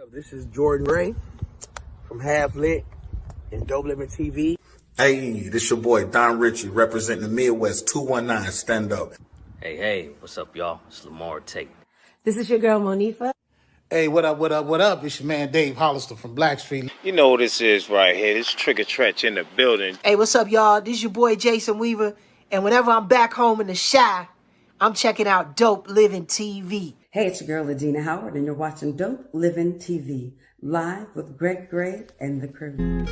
up? This is Jordan Ray from Half Lit and DopelivenTV. Hey, this your boy Don Ritchie representing the Midwest 219 Stand Up. Hey, what's up, y'all? It's Lamar Tate. This is your girl, Monifa. Hey, what up? It's your man Dave Hollister from Blackstreet. You know what this is right here. This Trigger Trench in the building. Hey, what's up, y'all? This is your boy Jason Weaver. And whenever I'm back home in the Chi, I'm checking out Dope Living TV. Hey, it's your girl, Adina Howard, and you're watching Dope Living TV, live with Greg Gray and the crew.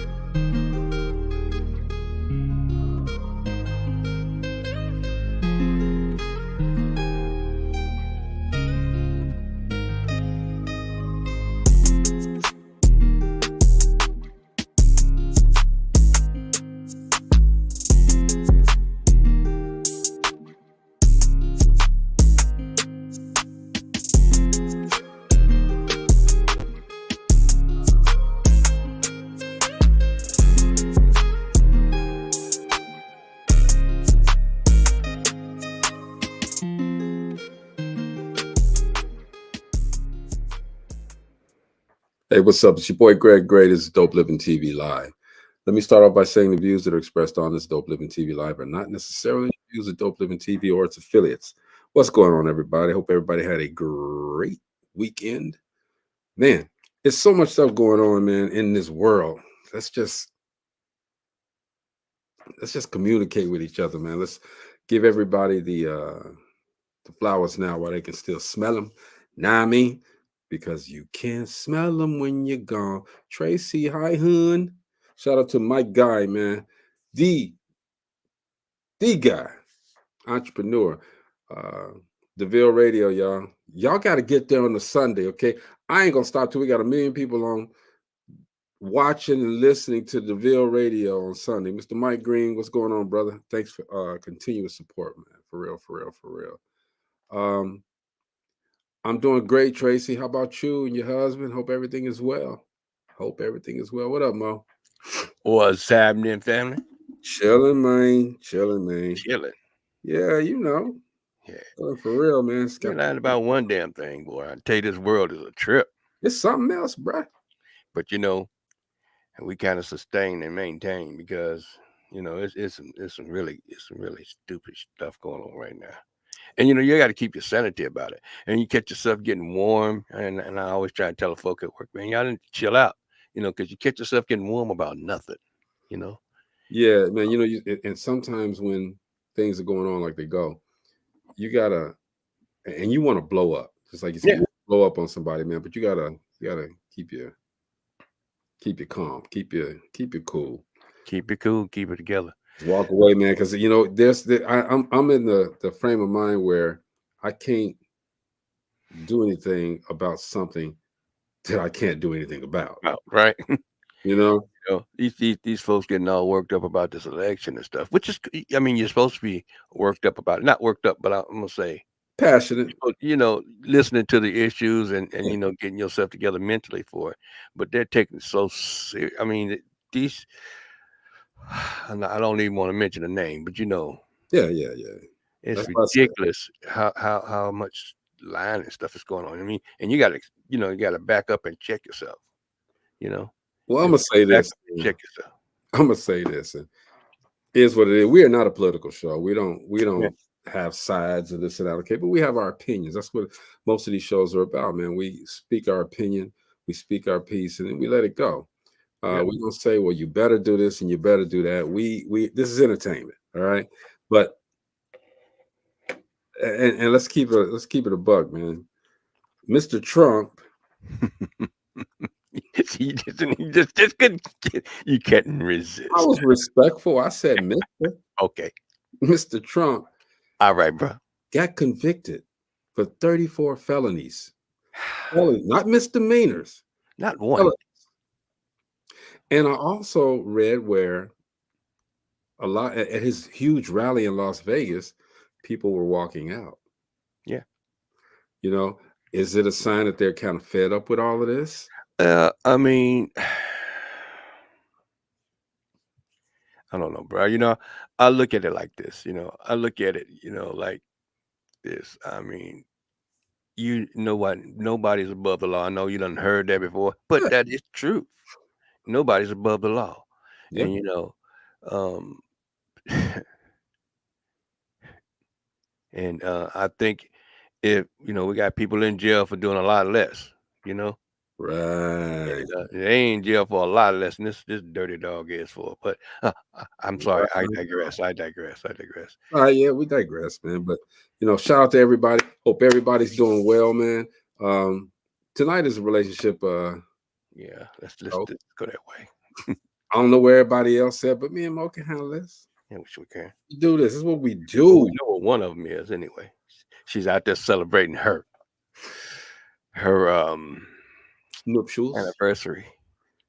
Hey, what's up? It's your boy Greg Gray. This is Dope Living TV Live. Let me start off by saying the views that are expressed on this Dope Living TV Live are not necessarily the views of Dope Living TV or its affiliates. What's going on, everybody? Hope everybody had a great weekend. Man, there's so much stuff going on, man, in this world. Let's just communicate with each other, man. Let's give everybody the flowers now while they can still smell them. Nah, I mean, because you can't smell them when you're gone. Tracy, hi, hun. Shout out to Mike Guy, man. The guy, entrepreneur. DeVille Radio, y'all. Y'all got to get there on the Sunday, okay? I ain't going to stop till we got 1 million people on watching and listening to DeVille Radio on Sunday. Mr. Mike Green, what's going on, brother? Thanks for continuous support, man. For real. I'm doing great, Tracy. How about you and your husband? Hope everything is well. What up, Mo? What's happening, family? Chilling, man. Chilling. Yeah, you know. Yeah. For real, man. It's not about one damn thing, boy. I tell you, this world is a trip. It's something else, bro. But you know, we kind of sustain and maintain because you know it's some really stupid stuff going on right now. And, you know, you got to keep your sanity about it. And you catch yourself getting warm. And I always try to tell the folk at work, man, y'all need to chill out, you know, because you catch yourself getting warm about nothing, you know? Yeah, man, you know, and sometimes when things are going on like they go, you got to, and you want to blow up. Just like you said, you blow up on somebody, man, but you got to keep your calm, keep your cool. Keep it cool, keep it together. Walk away, man, because you know I'm in the frame of mind where I can't do anything about something that I can't do anything about. Right. You know, these folks getting all worked up about this election and stuff, which is, I mean, you're supposed to be worked up about it. Not worked up, but I'm gonna say passionate. You know, listening to the issues and you know, getting yourself together mentally for it. But they're taking it so serious. I mean, these. I don't even want to mention a name, but you know, yeah. It's ridiculous how much lying and stuff is going on. I mean, and you got to back up and check yourself. You know. Well, I'm gonna say this. Check yourself. I'm gonna say this, and here's what it is. We are not a political show. We don't have sides of this and that. Okay, but we have our opinions. That's what most of these shows are about, man. We speak our opinion, we speak our piece, and then we let it go. We don't say, well, you better do this and you better do that. We this is entertainment, all right. But and let's keep it a buck, man. Mr. Trump, you couldn't resist. I was respectful. I said, Mr. Okay, Mr. Trump. All right, bro. Got convicted for 34 felonies, not misdemeanors, not one. Felonies. And I also read where a lot at his huge rally in Las Vegas, people were walking out. Yeah. You know, is it a sign that they're kind of fed up with all of this? I mean, I don't know, bro. You know, I look at it like this, you know, like this. I mean, you know what? Nobody's above the law. I know you done heard that before, but Yeah. that is true. Nobody's above the law. Yeah. And um and I think if we got people in jail for doing a lot less, Right. and they ain't in jail for a lot less than this dirty dog is for. But I'm sorry, I Right. digress. I digress. I digress. All right, yeah, we digress, man. But shout out to everybody. Hope everybody's doing well, man. Tonight is a relationship. Yeah, let's Oh. go that way. I don't know where everybody else said, but me and Mo can handle this. Yeah, we sure can. We do this. This is what we Well, do. we know what one of them is anyway. She's out there celebrating her Nuptials. anniversary.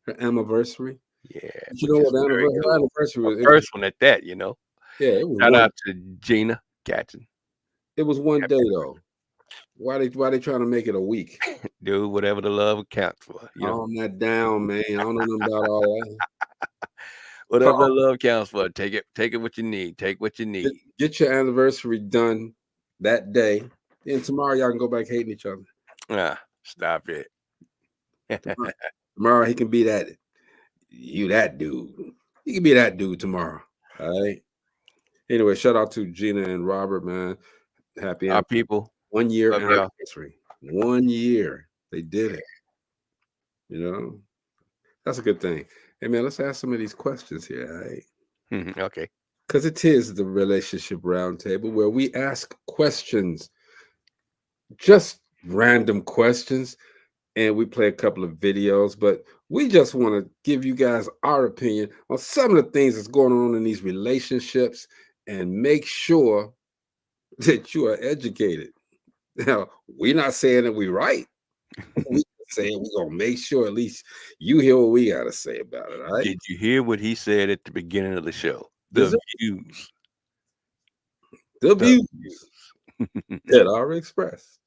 Her anniversary. Yeah, But you know what? very Her cool. anniversary Her was first one at that. yeah, it was Shout one, out to Gina Gatton. it was one Happy day though. Why they trying to make it a week? Do whatever the love counts for. Calm that down, man. I don't know nothing about all that. Whatever the love counts for. Take it what you need. Take what you need. Get your anniversary done that day. Then tomorrow y'all can go back hating each other. Stop it. Tomorrow he can be that dude. He can be that dude tomorrow. All right. Anyway, shout out to Gina and Robert, man. Happy Our people. 1 year Love y'all. anniversary. 1 year. They did it. That's a good thing. Hey man, let's ask some of these questions here, all right? Okay. Because it is the Relationship Roundtable where we ask questions, just random questions, and we play a couple of videos, but we just want to give you guys our opinion on some of the things that's going on in these relationships and make sure that you are educated. Now, we're not saying that we're right. We're saying we're going to make sure at least you hear what we got to say about it, all right? Did you hear what he said at the beginning of the show? The views. The views that are expressed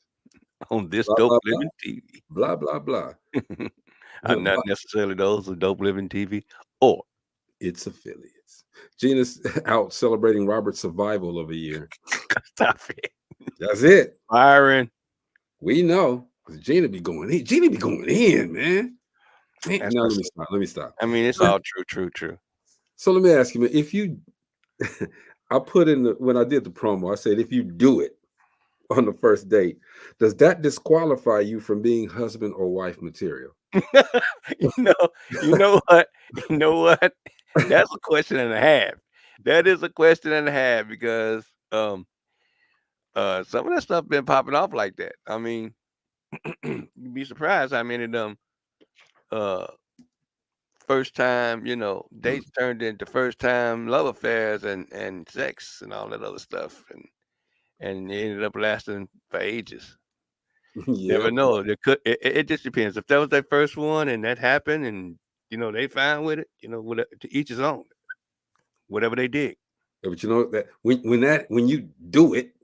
on this blah, Dope blah, Living TV. Blah, blah, blah. Are not necessarily those of Dope Living TV or its affiliates. Gina's out celebrating Robert's survival of a year. Stop it. That's it. Byron. We know. Because Gina be going in. Gina be going in, man. No, let me stop. I mean, it's all true. So let me ask you, man, if you I put in when I did the promo, I said if you do it on the first date, does that disqualify you from being husband or wife material? You know what? That's a question and a half. That is a question and a half because some of that stuff been popping off like that. I mean, you'd be surprised how many of them first time, dates turned into first time love affairs and sex and all that other stuff, and it ended up lasting for ages. Yeah. Never know. It just depends. If that was their first one and that happened, and they fine with it, to each his own. Whatever they dig. Yeah, but you know that when you do it,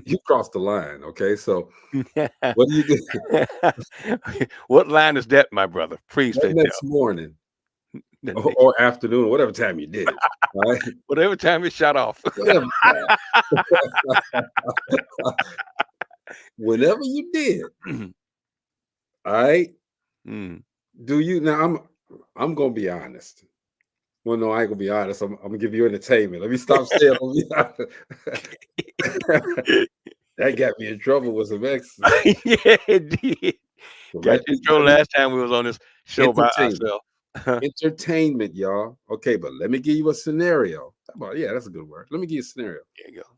you cross the line. Okay, so what do you do? What line is that, my brother? Please. That next morning or afternoon, or whatever time you did it. Right? Whatever time it shot off. Whenever you did. All right. Do you now? I'm gonna be honest. Well, no, I ain't gonna be honest. I'm gonna give you entertainment. Let me stop saying that got me in trouble with some exes. Yeah, it did. Got you in trouble last time we was on this show by ourselves. Entertainment, y'all. Okay, but let me give you a scenario. Yeah, that's a good word. Let me give you a scenario. There you go.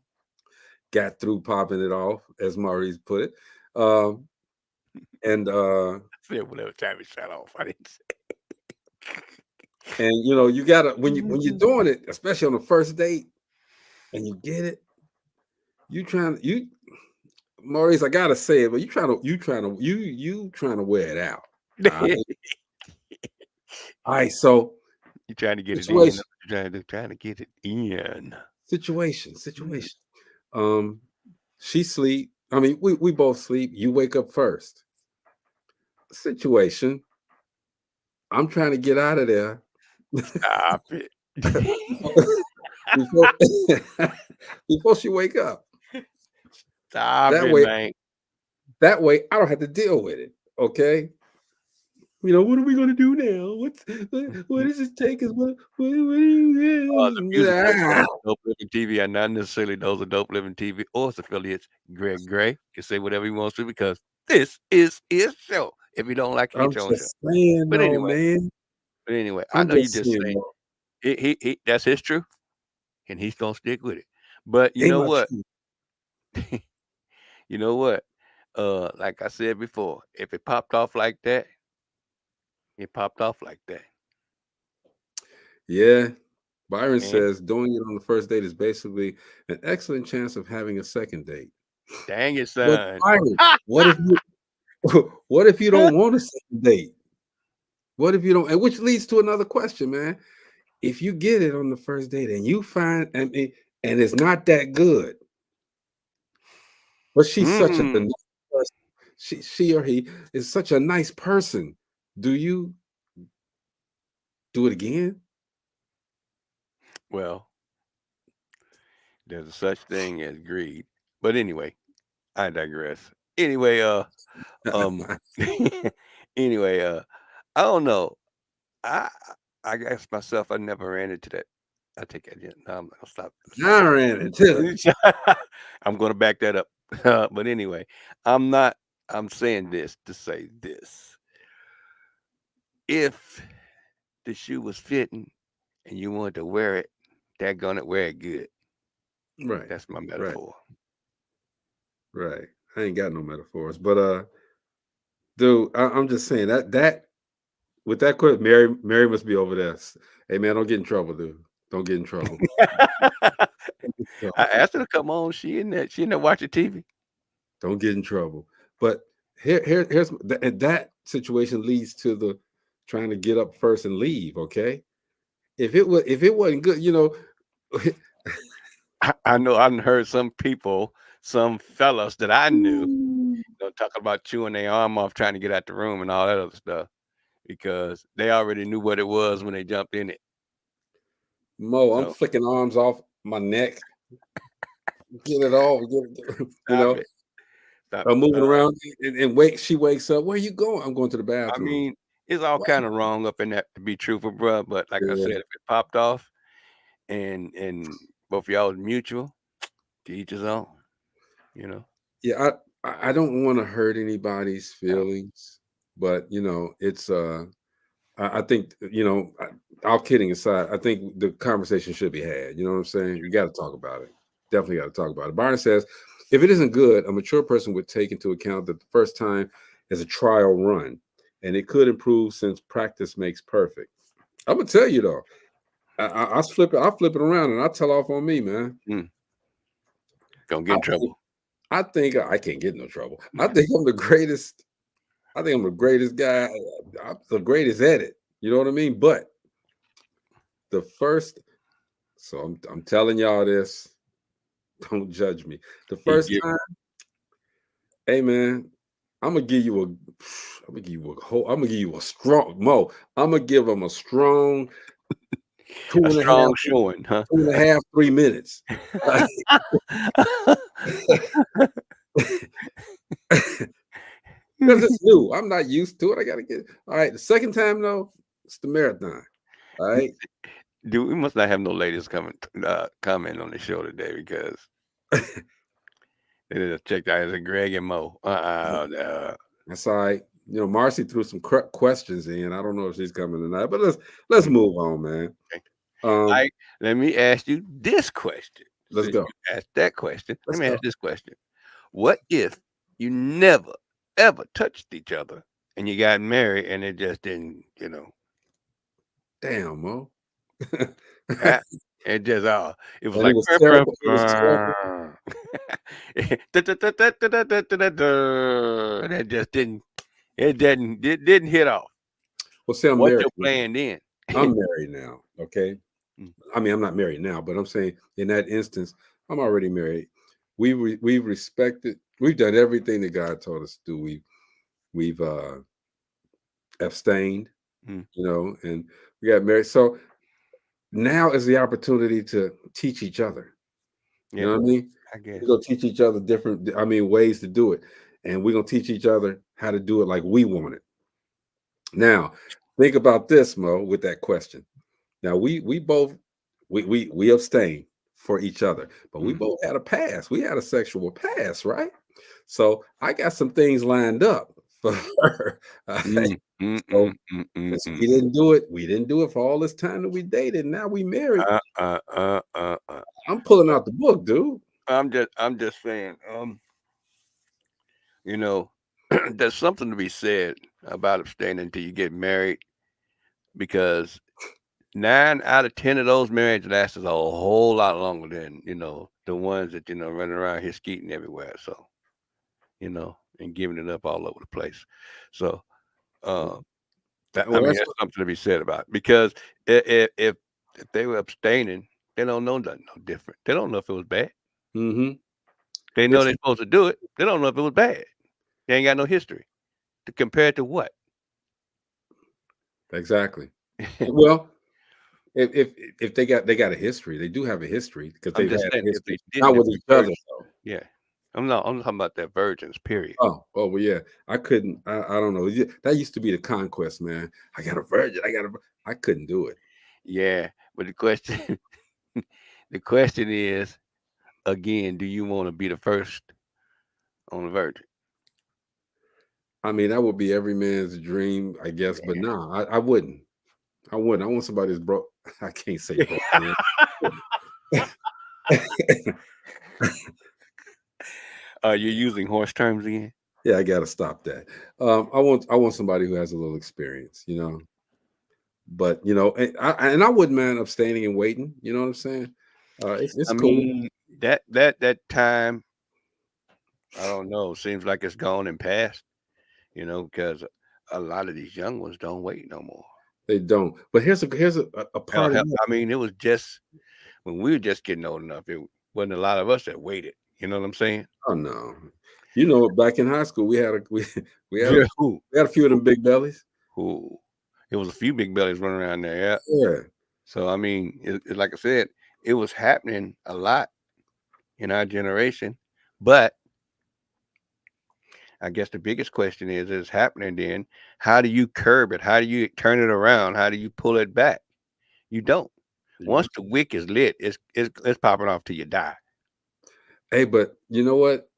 Got through popping it off, as Maurice put it. Whatever time it shot off. I didn't say. And you gotta when you're doing it, especially on the first date, and you get it, Maurice, I gotta say it, but you trying to wear it out. All right, so you trying to get it in. You're trying to get it in. Situation. She sleep. I mean, we both sleep. You wake up first. Situation. I'm trying to get out of there. Stop it. Before she wake up. Stop that it, way, man. That way, I don't have to deal with it. Okay. What are we gonna do now? What does it take us? What The music person ah, on Dope Living TV are not necessarily those of Dope Living TV or its affiliates. Greg Gray can say whatever he wants to because this is his show. If you don't like it, I'm get your own show. just saying, But though, anyway, man. I I'm know you just just saying, saying though. he that's his truth, and he's gonna stick with it. But you Ain't know my what? truth. You know what? Like I said before, if it popped off like that, it popped off like that. Yeah. Byron And says doing it on the first date is basically an excellent chance of having a second date. dang it, But son. Byron, what if you what if you don't want a second date? What if you don't? And which leads to another question, man. If you get it on the first date and you find and it's not that good, but she's such a Mm, nice person, she or he is such a nice person, do you do it again? well, there's a such thing as greed. But anyway, I digress. Anyway, um, anyway, I don't know. I I guess myself, I never ran into that. I take that. Yeah, no, I'm gonna stop. I ran into it. I'm gonna back that up. But anyway, I'm not. I'm saying this to say this. If the shoe was fitting and you wanted to wear it, that gonna wear it good. Right, That's my right, metaphor. right. I ain't got no metaphors, but dude, I'm just saying that with that quote, Mary must be over there. Hey man, don't get in trouble, dude. Don't get in trouble. Don't get in I trouble. asked her to come on. She in there. She in there watching TV. Don't get in trouble. But here's and that situation leads to the trying to get up first and leave. Okay, if it wasn't good, I know I've heard some people, some fellas that I knew, talking about chewing their arm off trying to get out the room and all that other stuff because they already knew what it was when they jumped in it. Mo, I'm So flicking arms off my neck, get it off, stop it. Stop. I'm moving around and wake. She wakes up. Where you going? I'm going to the I bathroom. mean, it's all What? kind of wrong up in that to be truthful, bro. But like I said, Yeah, if it popped off and both of y'all was mutual, to each his own. You know. yeah. I don't want to hurt anybody's Yeah. feelings, but it's I think all kidding aside, I think the conversation should be had. You know what I'm saying? You got to talk about it. Definitely got to talk about it. Byron says, if it isn't good, a mature person would take into account that the first time is a trial run, and it could improve since practice makes perfect. I'm gonna tell you though, I flip it. I flip it around and I tell off on me, man. Don't get I in think, trouble. I think I can't get in no trouble. I think I'm the greatest. I think I'm the greatest guy. I'm the greatest at it. You know what I mean? But the first, so I'm telling y'all this. Don't judge me. The He first give time, hey man, I'm gonna give you I'm gonna give you I'm gonna give you a strong Mo. I'm gonna give them a strong two a and a half, strong showing, huh? 3 minutes. Because it's new. I'm not used to it. I gotta get all right. The second time though, it's the marathon. All right. Dude, we must not have no ladies coming comment on the show today because they just checked out as a Greg and Mo. That's all right. Marcy threw some questions in. I don't know if she's coming tonight, but let's move on, man. Okay. Let me ask you this question. Let's Since go. you asked that question. Let's Let me go. ask this question. What if you never ever touched each other and you got married and it just didn't, Damn, Mo. it just it was And it like was terrible. It was terrible. that just didn't hit off. Well, see, I'm What's married your now. plan then? I'm married now. Okay. Mm. I mean, I'm not married now, but I'm saying in that instance, I'm already married. We've respected. We've done everything that God told us to do. We've abstained, Mm. and we got married. So now is the opportunity to teach each other. You Yeah, know what I mean? I guess. We're gonna teach each other different, ways to do it. and we're gonna teach each other how to do it like we want it. Now, think about this, Mo, with that question. Now, we both we abstain for each other, but we both had a past. We had a sexual past, right? So I got some things lined up for her. So since we didn't do it. We didn't do it for all this time that we dated. Now we married. I'm pulling out the book, dude. I'm just saying, you know, there's something to be said about abstaining until you get married, because 9 out of 10 of those marriages lasts a whole lot longer than, the ones that, running around here skeeting everywhere. So, and giving it up all over the place. So, that's something to be said about it, because if they were abstaining, they don't know nothing no different. They don't know if it was bad. They know they're supposed to do it. They don't know if it was bad. They ain't got no history to compare it to what. Exactly. Well, if they got a history, they do have a history, because they've had a history, not with each other. Yeah. I'm talking about that virgins, period. Oh, well, yeah. I couldn't. I don't know. That used to be the conquest, man. I got a virgin. I couldn't do it. Yeah, but the question is, again, do you want to be the first on the virgin? I mean, that would be every man's dream, I guess. Yeah. But no, I wouldn't. I wouldn't. I want somebody that's broke. I can't say broke, man. You're using horse terms again? Yeah, I gotta stop that. I want somebody who has a little experience, But and I wouldn't mind abstaining and waiting. You know what I'm saying? It's cool. Mean, that time, I don't know. Seems like it's gone and past. Because a lot of these young ones don't wait no more. They don't. But here's a part of it. I mean, it was just when we were just getting old enough. It wasn't a lot of us that waited. You know what I'm saying? Oh no. Back in high school, we had a few of them big bellies. Ooh. It was a few big bellies running around there. Yeah. Yeah. So I mean, like I said, it was happening a lot in our generation. But I guess the biggest question is, it's happening then, how do you curb it? How do you turn it around? How do you pull it back? You don't. Once the wick is lit, it's popping off till you die. Hey, but you know what?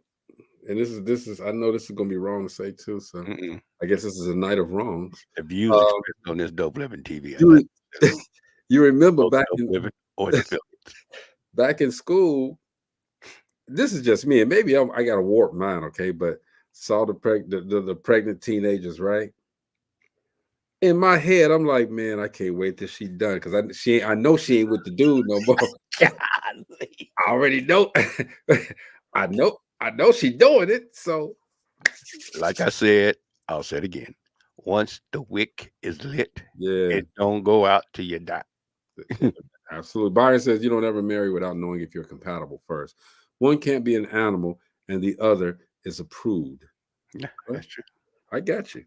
And this is I know this is gonna be wrong to say too. So I guess this is a night of wrongs. The views expressed on this Dope Living TV. You remember back in school, this is just me, and maybe I got a warped mind, okay? But saw the pregnant teenagers, right? In my head, I'm like, man, I can't wait till she done, because I know she ain't with the dude no more. I already know. I know she doing it. So, like I said, I'll say it again. Once the wick is lit, it don't go out till you die. Absolutely. Byron says you don't ever marry without knowing if you're compatible first. One can't be an animal and the other is a prude. Yeah, that's true. I got you.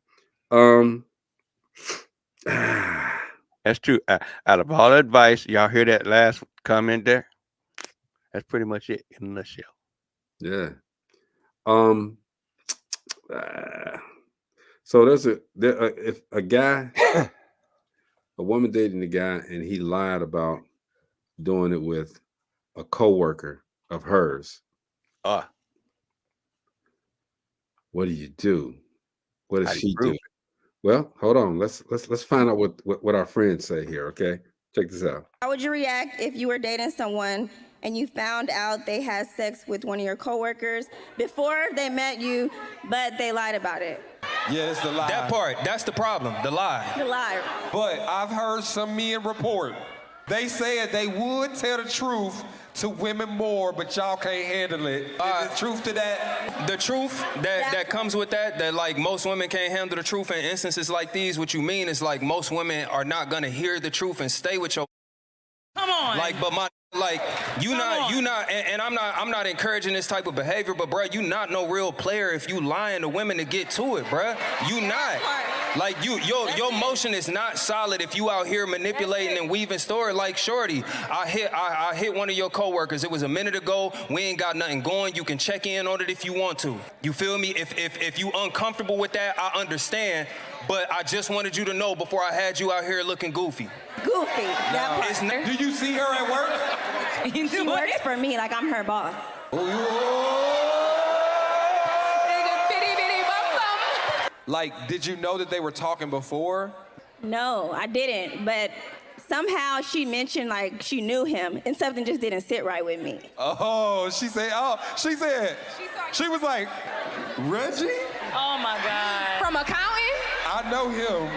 That's true. Out of all the advice, y'all hear that last comment there? That's pretty much it in a nutshell. Yeah. So if a guy, a woman dating a guy, and he lied about doing it with a coworker of hers. What do you do? What does she do? Well, hold on. Let's find out what our friends say here. Okay, check this out. How would you react if you were dating someone and you found out they had sex with one of your coworkers before they met you, but they lied about it? Yeah, it's the lie. That part, that's the problem, the lie. The lie. But I've heard some men report. They said they would tell the truth to women more, but y'all can't handle it. Is there truth to that? The truth that comes with that like most women can't handle the truth in instances like these. What you mean is like most women are not gonna hear the truth and stay with your. Come on. You not, and I'm not encouraging this type of behavior, but bro, you not no real player if you lying to women to get to it, bro. You not. Like your motion is not solid if you out here manipulating and weaving story. Like shorty, I hit one of your coworkers. It was a minute ago. We ain't got nothing going. You can check in on it if you want to. You feel me? If you uncomfortable with that, I understand. But I just wanted you to know before I had you out here looking goofy. Goofy. That part. Do you see her at work? She works for me like I'm her boss. Like, did you know that they were talking before? No, I didn't. But somehow she mentioned like she knew him, and something just didn't sit right with me. She said, she was like, Reggie? Oh my God. From accounting? I know him.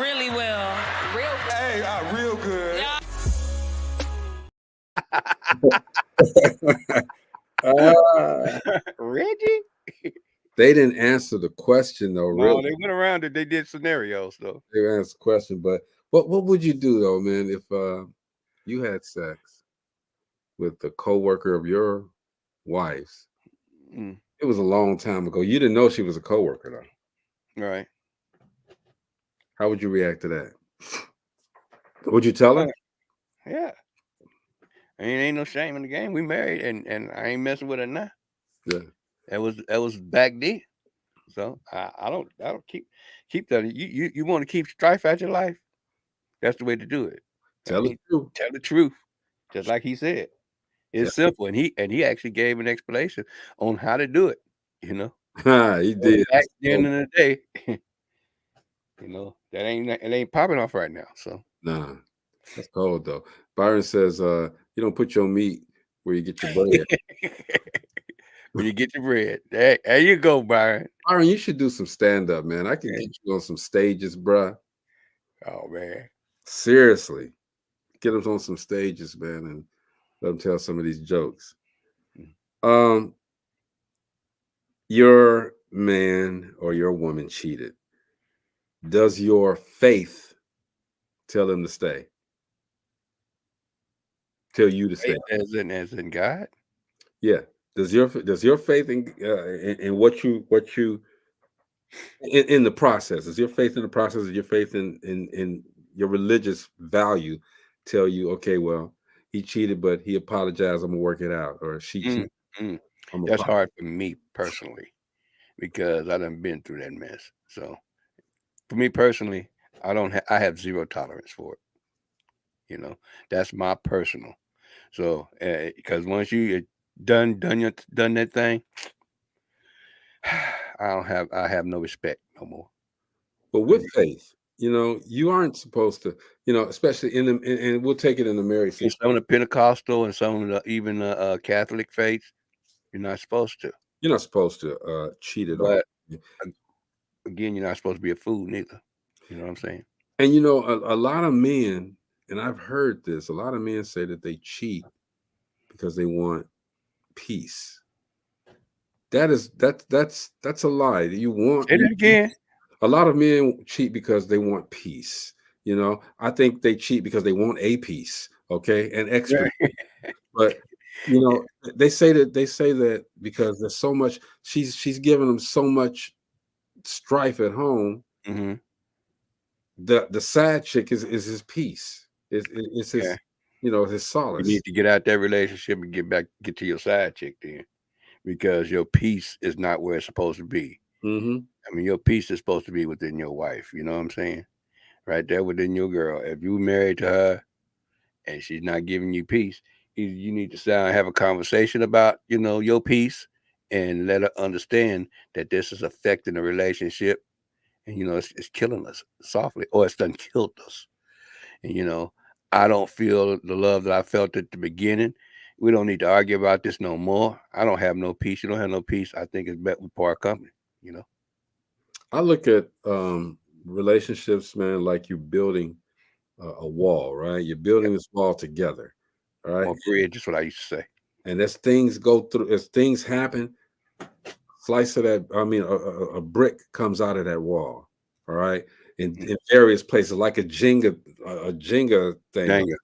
Really well. Real good. Hey, real good. Yeah. Reggie? They didn't answer the question though. No, really, they went around it. They did scenarios though. they answered the question. But what would you do though, man, if you had sex with the coworker of your wife's? It was a long time ago. You didn't know she was a coworker though. Right. How would you react to that? Would you tell her? Yeah. Ain't no shame in the game. We married, and I ain't messing with her now. Yeah. That was back then. So I don't keep that. You want to keep strife out your life? That's the way to do it. Tell the truth. Tell the truth, just like he said. It's simple, and he actually gave an explanation on how to do it. You know, He did. Back then in the day, you know it ain't popping off right now. So nah, that's cold though. Byron says, "You don't put your meat where you get your bread." When you get your bread, there you go, Byron. Byron, you should do some stand up, man. I can get you on some stages, bruh. Oh man, seriously, get them on some stages, man, and let them tell some of these jokes. Your man or your woman cheated. Does your faith tell them to stay? Tell you to stay? As in God? Yeah. Does your faith in what you in the process? Is your faith in the process? Is your faith in your religious value tell you, okay, well, he cheated, but he apologized. I'm gonna work it out, or she cheated. That's hard for me personally because I done been through that mess. So for me personally, I have zero tolerance for it. You know, that's my personal. So because once you done that thing, I have no respect no more. But with faith, you know, you aren't supposed to, you know, especially and we'll take it in the marriage system. Some of the Pentecostal and some of the even Catholic faiths, you're not supposed to. You're not supposed to cheat at all. Again, you're not supposed to be a fool neither. You know what I'm saying? And you know, a lot of men, and I've heard this, a lot of men say that they cheat because they want peace. That's a lie. You want say it again. A lot of men cheat because they want peace. You know, I think they cheat because they want a peace, okay, and extra. But you know, they say that because there's so much. She's giving them so much strife at home. Mm-hmm. The side chick is his peace. It's his, you know, his solace. You need to get out that relationship and get to your side chick then, because your peace is not where it's supposed to be. Mm-hmm. I mean, your peace is supposed to be within your wife. You know what I'm saying? Right there within your girl. If you married to her and she's not giving you peace, you need to sit down and have a conversation about, you know, your peace and let her understand that this is affecting the relationship. And, you know, it's killing us softly, or it's done killed us. And, you know, I don't feel the love that I felt at the beginning. We don't need to argue about this no more. I don't have no peace. You don't have no peace. I think it's better we part company, you know. I look at relationships, man, like you're building a wall, right? You're building this wall together, all right? Or bridge is what I used to say. And as things go through, as things happen, slice of that, I mean, a brick comes out of that wall, all right? In various places, like a Jenga thing.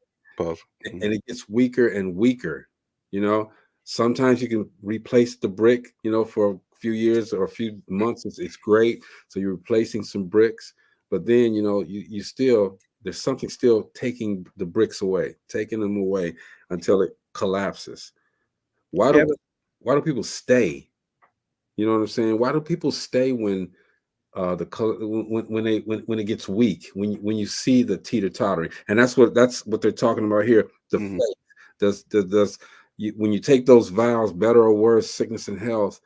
And it gets weaker and weaker, you know? Sometimes you can replace the brick, you know, for few years or a few months, it's great. So you're replacing some bricks, but then you still there's something still taking the bricks away, taking them away until it collapses. Why Yeah, do why do people stay? You know what I'm saying? Why do people stay when when it gets weak, when you see the teeter tottering? And that's what they're talking about here. The Mhm. faith does when you take those vows, better or worse, sickness and health.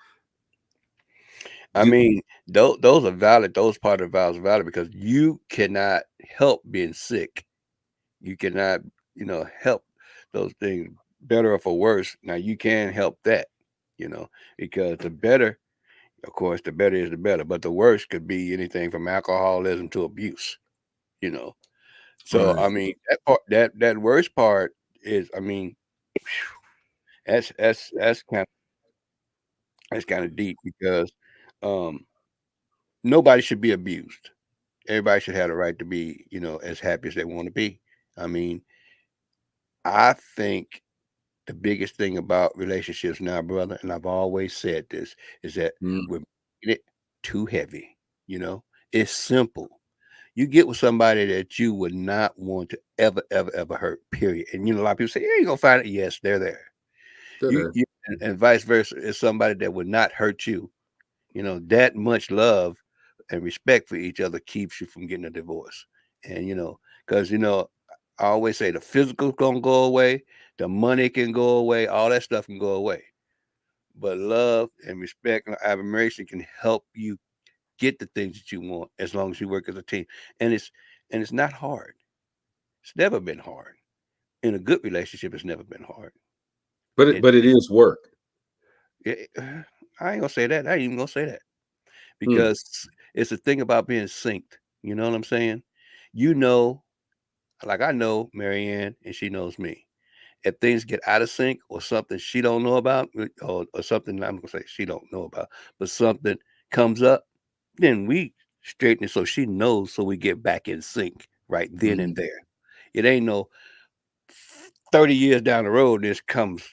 I mean, those are valid. Those part of the vows are valid because you cannot help being sick. You cannot, help those things better or for worse. Now you can help that, because the better, of course, the better is the better. But the worst could be anything from alcoholism to abuse, you know. So Right. I mean, that worst part is, I mean, that's kind of deep because um nobody should be abused. Everybody should have the right to be, as happy as they want to be. I mean, I think the biggest thing about relationships now, brother, and I've always said this, is that Mm. we're making it too heavy. It's simple. You get with somebody that you would not want to ever, ever, ever hurt, period. And a lot of people say, yeah, you're gonna find it. Yes, they're there. And vice versa is somebody that would not hurt you. That much love and respect for each other keeps you from getting a divorce. And because I always say the physical gonna go away, the money can go away, all that stuff can go away. But love and respect and admiration can help you get the things that you want as long as you work as a team. And it's not hard. It's never been hard. In a good relationship, it's never been hard. But it is work. I ain't gonna say that. I ain't even gonna say that. Mm. Because it's a thing about being synced. You know what I'm saying? Like I know Marianne and she knows me. If things get out of sync or something she don't know about, or something I'm gonna say she don't know about, but something comes up, then we straighten it so she knows, so we get back in sync right then and there. It ain't no 30 years down the road, this comes,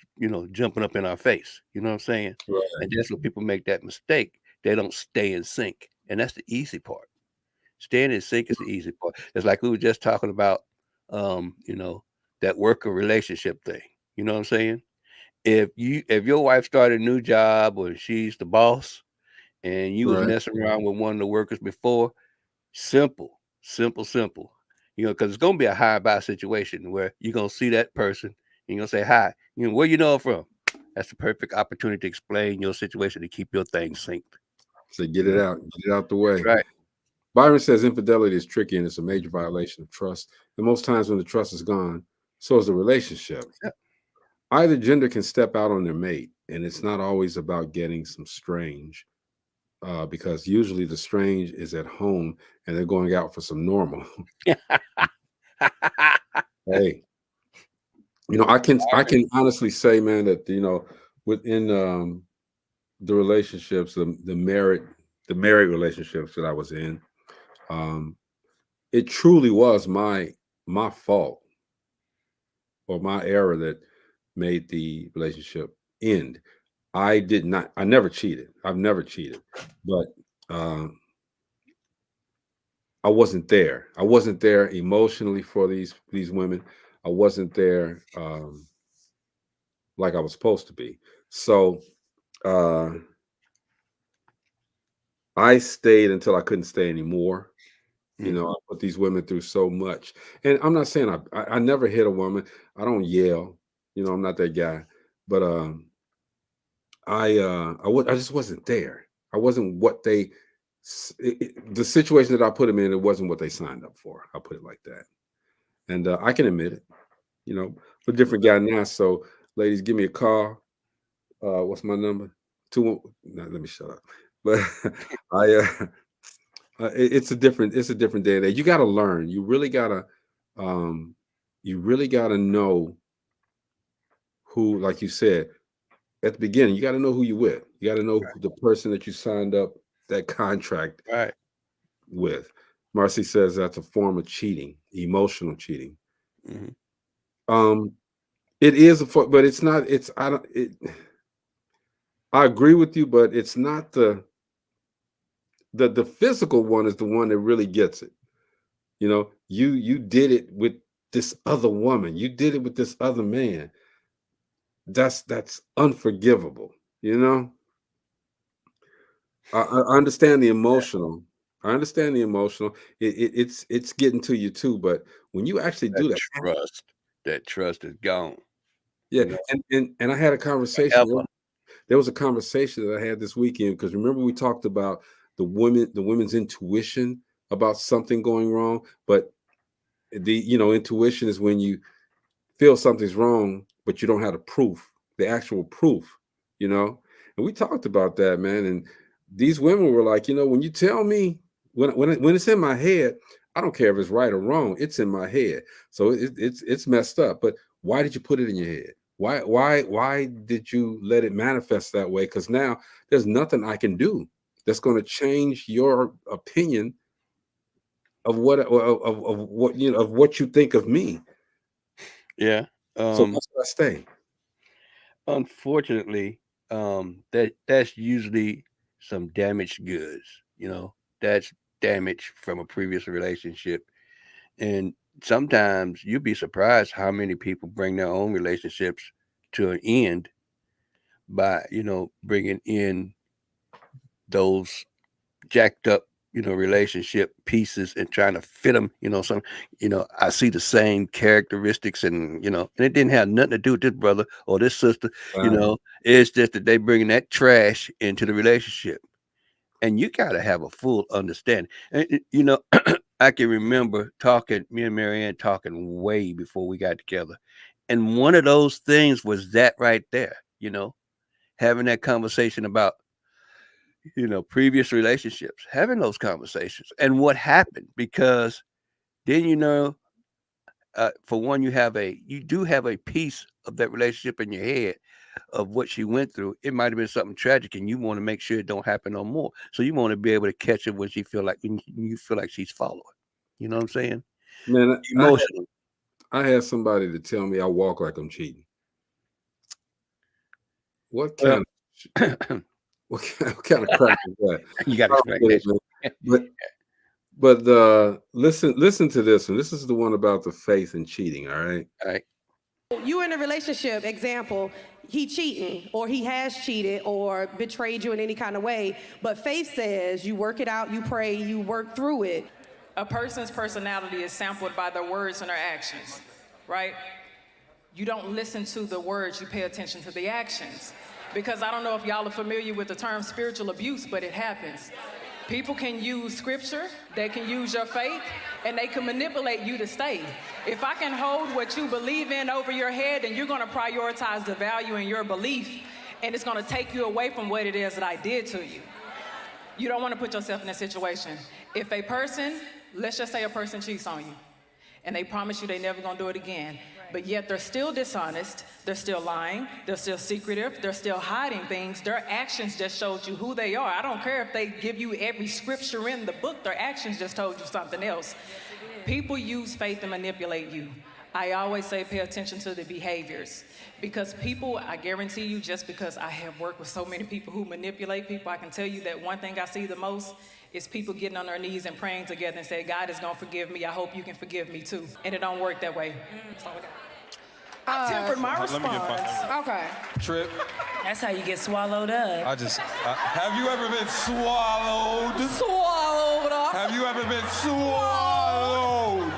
jumping up in our face. You know what I'm saying? Right. And that's what people make that mistake. They don't stay in sync. And that's the easy part. Staying in sync is the easy part. It's like we were just talking about, that worker relationship thing. You know what I'm saying? If your wife started a new job or she's the boss and you was Right. messing around with one of the workers before, simple, simple, simple. Because it's gonna be a high by situation where you're gonna see that person and you're gonna say hi. Where you know it from? That's the perfect opportunity to explain your situation to keep your thing synced. So get it out the way. That's right. Byron says infidelity is tricky and it's a major violation of trust. And most times when the trust is gone, so is the relationship. Yep. Either gender can step out on their mate, and it's not always about getting some strange, because usually the strange is at home and they're going out for some normal. Hey, I can honestly say, man, that within the relationships, the married relationships that I was in, it truly was my fault or my error that made the relationship end. I never cheated. I've never cheated, but I wasn't there. I wasn't there emotionally for these women. I wasn't there like I was supposed to be. So I stayed until I couldn't stay anymore. I put these women through so much, and I'm not saying I never hit a woman. I don't yell. I'm not that guy. But I just wasn't there. I wasn't what they the situation that I put them in. It wasn't what they signed up for. I'll put it like that, and I can admit it. A different guy now. So, ladies, give me a call. What's my number? No, let me shut up. But it's a different day and age. You got to learn. You really gotta know who, like you said at the beginning. You got to know who you're with. You got to know the person that you signed up that contract with. Marcy says that's a form of cheating, emotional cheating. Mm-hmm. It is but it's not. I don't. I agree with you, but it's not the physical one is the one that really gets it. You know, you did it with this other woman. You did it with this other man. That's unforgivable. You know, I understand the emotional. I understand the emotional. It's getting to you too. But when you actually do that trust is gone. yeah. You know, And I had a conversation. forever. There was a conversation that I had this weekend because remember we talked about the women's intuition about something going wrong, but intuition is when you feel something's wrong, but you don't have the proof, the actual proof, you know. And we talked about that, man. And these women were like, when you tell me when it's in my head, I don't care if it's right or wrong. It's in my head, so it's messed up. But why did you put it in your head? Why did you let it manifest that way? Because now there's nothing I can do that's going to change your opinion of what of what you think of me. Yeah. So that's why I stay. Unfortunately, that's usually some damaged goods. You know, that's damage from a previous relationship, and sometimes you'd be surprised how many people bring their own relationships to an end by bringing in those jacked up relationship pieces and trying to fit them. I see the same characteristics, and and it didn't have nothing to do with this brother or this sister. It's just that they bring that trash into the relationship, and you got to have a full understanding. And I can remember me and Marianne talking way before we got together, and one of those things was that right there. Having that conversation about previous relationships, having those conversations and what happened, because then for one, you do have a piece of that relationship in your head of what she went through. It might have been something tragic, and you want to make sure it don't happen no more. So you want to be able to catch it when you feel like she's following. You know what I'm saying? Man, Emotional. I had somebody to tell me I walk like I'm cheating. What kind of what kind of crap is that? You got to explain that. But listen to this one. This is the one about the faith and cheating. All right. All right. You in a relationship, example, he cheating or he has cheated or betrayed you in any kind of way, but faith says you work it out, you pray, you work through it. A person's personality is sampled by their words and their actions, right? You don't listen to the words, you pay attention to the actions. Because I don't know if y'all are familiar with the term spiritual abuse, but it happens. People can use scripture, they can use your faith, and they can manipulate you to stay. If I can hold what you believe in over your head, then you're going to prioritize the value in your belief, and it's going to take you away from what it is that I did to you. You don't want to put yourself in that situation. If a person, let's just say a person cheats on you, and they promise you they're never going to do it again, but yet they're still dishonest, they're still lying, they're still secretive, they're still hiding things. Their actions just showed you who they are. I don't care if they give you every scripture in the book, their actions just told you something else. People use faith to manipulate you. I always say pay attention to the behaviors, because people, I guarantee you, just because I have worked with so many people who manipulate people, I can tell you that one thing I see the most is people getting on their knees and praying together and say, God is going to forgive me. I hope you can forgive me too. And it don't work that way. I tempered my response. Okay. Trip. That's how you get swallowed up. Have you ever been swallowed? Swallowed up. Have you ever been swallowed?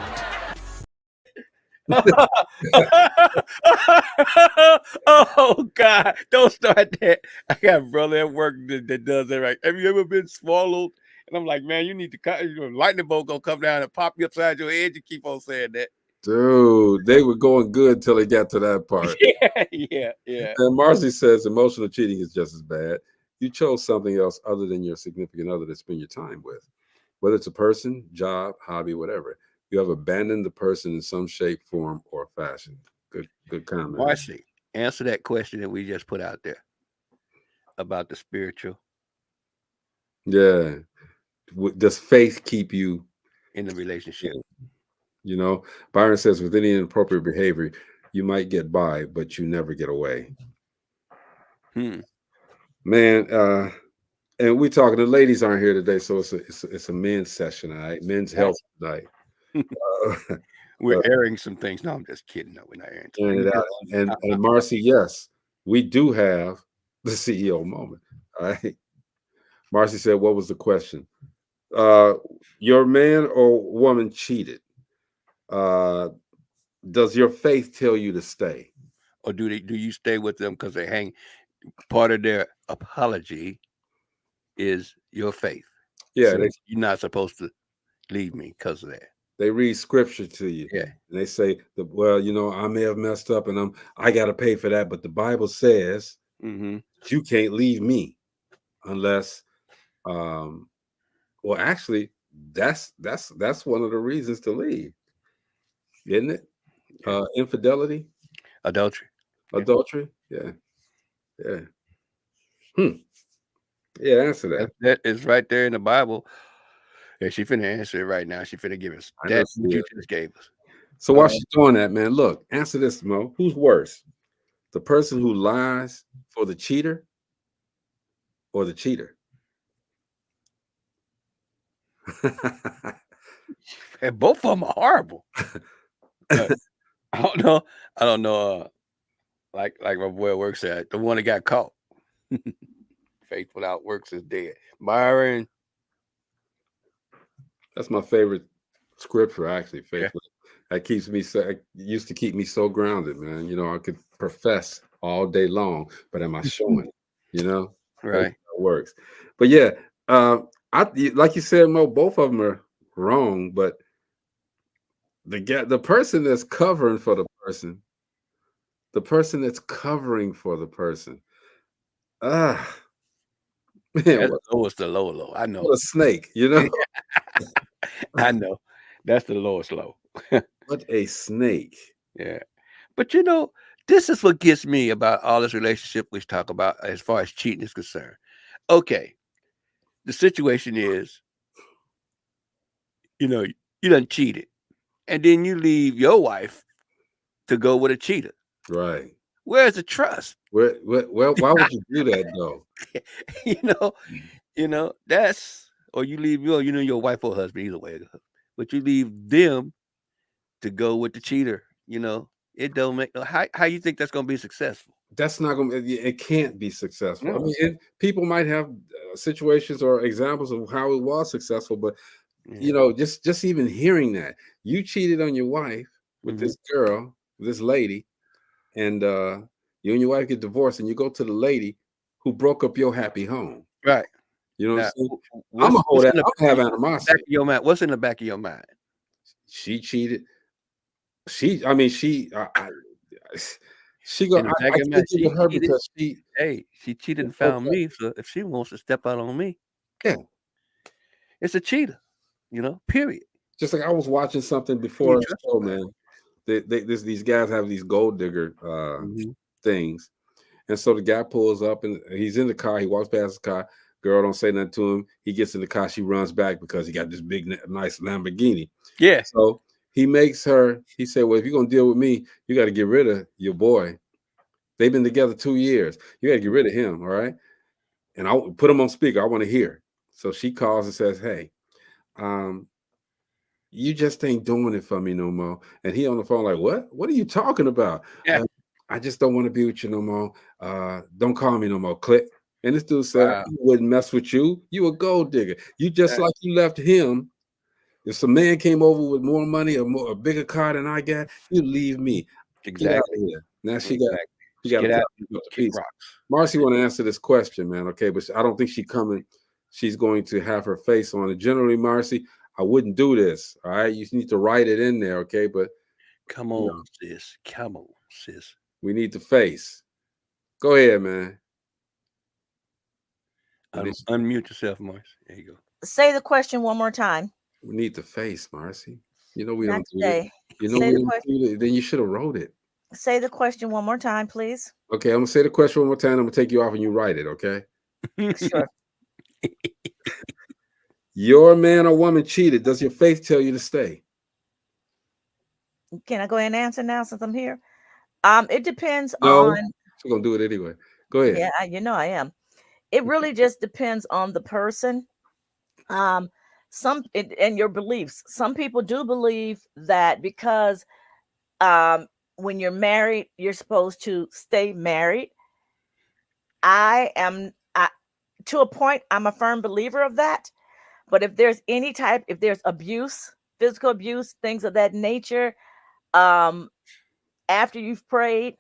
Oh God! Don't start that. I got a brother at work that does that. Right? Have you ever been swallowed? And I'm like, man, you need to cut. Lightning bolt gonna come down and pop you upside your head. You keep on saying that. Dude, they were going good until they got to that part. Yeah. And Marcy says emotional cheating is just as bad. You chose something else other than your significant other to spend your time with, whether it's a person, job, hobby, whatever. You have abandoned the person in some shape, form, or fashion. Good comment. Marcy, answer that question that we just put out there about the spiritual. Yeah. Does faith keep you in the relationship? You know, Byron says with any inappropriate behavior, you might get by, but you never get away. Man, and we talking. The ladies aren't here today, so it's a men's session. All right, men's health tonight. We're airing some things. No, I'm just kidding. No, we're not airing. Airing it out. And Marcy, yes, we do have the CEO moment. All right. Marcy said, "What was the question? Your man or woman cheated. Does your faith tell you to stay, or do you stay with them because they hang? Part of their apology is your faith. Yeah, so you're not supposed to leave me because of that. They read scripture to you. Yeah, and they say, "Well, I may have messed up, and I got to pay for that." But the Bible says you can't leave me unless, well, actually, that's one of the reasons to leave, isn't it? Infidelity, adultery. Yeah. Yeah, answer that. That is right there in the Bible. Yeah, she finna answer it right now. She finna give us that what you just gave us. So while she's doing that, man, look, answer this, Mo. Who's worse? The person who lies for the cheater or the cheater? And both of them are horrible. I don't know. Like my boy works at the one that got caught. Faith without works is dead. Byron. That's my favorite scripture, actually. Faith. That keeps me used to keep me so grounded, man. I could profess all day long, but am I showing it? Right. It works. But yeah, like you said, Mo, both of them are wrong, but the person that's covering for the person, man, that's the low. I know. What a snake, I know. That's the lowest low. What a snake. Yeah. But this is what gets me about all this relationship we talk about as far as cheating is concerned. Okay. The situation is, you done cheated. And then you leave your wife to go with a cheater. Right. Where's the trust? Why would you do that though? That's, or you leave your wife or husband, either way. But you leave them to go with the cheater. It don't make how you think that's going to be successful? That's not going to. It can't be successful. No. I mean, people might have situations or examples of how it was successful, but just even hearing that you cheated on your wife with this girl, this lady, and you and your wife get divorced, and you go to the lady who broke up your happy home. Right. You know what I'm saying? I'm gonna hold that. I'm gonna have animosity. Back of your mind. What's in the back of your mind? She cheated. She gonna. I think with her because she cheated and found me. So if she wants to step out on me, it's a cheater. Period. Just like I was watching something before the show, man. These guys have these gold digger things, and so the guy pulls up and he's in the car. He walks past the car. Girl don't say nothing to him. He gets in the car. She runs back because he got this big, nice Lamborghini. Yeah. So he makes her. He said, "Well, if you're gonna deal with me, you got to get rid of your boy. They've been together 2 years. You got to get rid of him, all right?" And I'll put him on speaker. I want to hear. So she calls and says, "Hey, you just ain't doing it for me no more." And he on the phone like, "What? What are you talking about?" Yeah. I just don't want to be with you no more. Don't call me no more. Click. And this dude said, "I wouldn't mess with you. You a gold digger. You just like you left him. If some man came over with more money or a bigger car than I got, you leave me." Exactly. Get out of here. Now she got to piece. Marcy want to answer this question, man. Okay, but I don't think she's going to have her face on it. Generally, Marcy, I wouldn't do this. All right, you need to write it in there, okay? But come on, sis. Come on, sis. We need the face. Go ahead, man. Unmute yourself, Marcy. There you go. Say the question one more time. We need the face, Marcy. We don't Not do today. it. We don't do it. Then you should have wrote it. Say the question one more time, please. Okay, I'm gonna say the question one more time. I'm gonna take you off and you write it, okay? Sure. Your man or woman cheated. Does your faith tell you to stay? Can I go ahead and answer now since I'm here? It depends No, on. she's gonna do it anyway. Go ahead. Yeah, I am. It really just depends on the person. And your beliefs. Some people do believe that because when you're married, you're supposed to stay married. To a point, I'm a firm believer of that. But if there's abuse, physical abuse, things of that nature, after you've prayed,